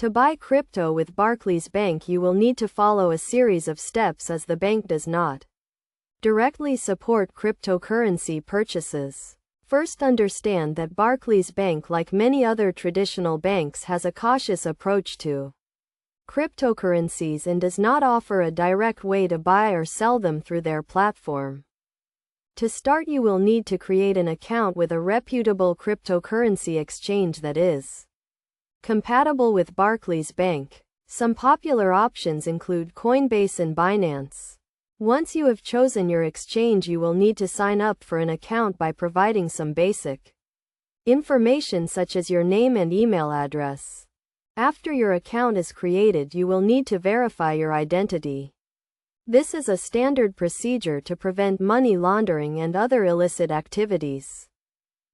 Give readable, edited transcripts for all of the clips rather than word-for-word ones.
To buy crypto with Barclays Bank, you will need to follow a series of steps as the bank does not directly support cryptocurrency purchases. First, understand that Barclays Bank, like many other traditional banks, has a cautious approach to cryptocurrencies and does not offer a direct way to buy or sell them through their platform. To start, you will need to create an account with a reputable cryptocurrency exchange that is compatible with Barclays Bank. Some popular options include Coinbase and Binance. Once you have chosen your exchange, you will need to sign up for an account by providing some basic information such as your name and email address. After your account is created, you will need to verify your identity. This is a standard procedure to prevent money laundering and other illicit activities.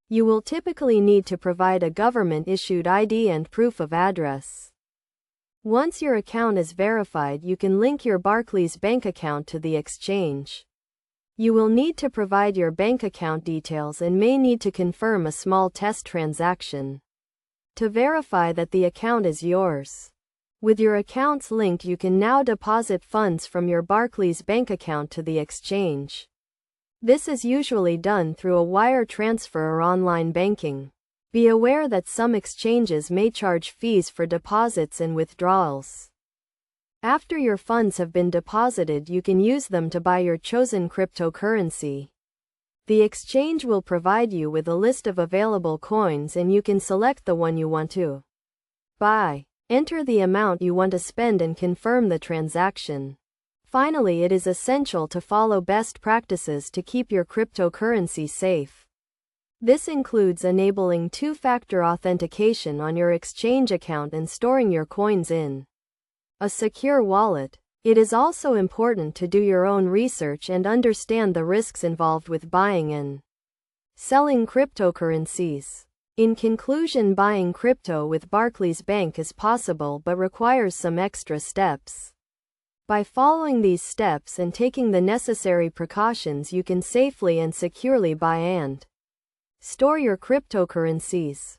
You will typically need to provide a government-issued ID and proof of address. Once your account is verified, you can link your Barclays Bank account to the exchange. You will need to provide your bank account details and may need to confirm a small test transaction to verify that the account is yours. With your accounts linked, you can now deposit funds from your Barclays Bank account to the exchange. This is usually done through a wire transfer or online banking. Be aware that some exchanges may charge fees for deposits and withdrawals. After your funds have been deposited, you can use them to buy your chosen cryptocurrency. The exchange will provide you with a list of available coins and you can select the one you want to buy. Enter the amount you want to spend and confirm the transaction. Finally, it is essential to follow best practices to keep your cryptocurrency safe. This includes enabling two-factor authentication on your exchange account and storing your coins in a secure wallet. It is also important to do your own research and understand the risks involved with buying and selling cryptocurrencies. In conclusion, buying crypto with Barclays Bank is possible but requires some extra steps. By following these steps and taking the necessary precautions, you can safely and securely buy and store your cryptocurrencies.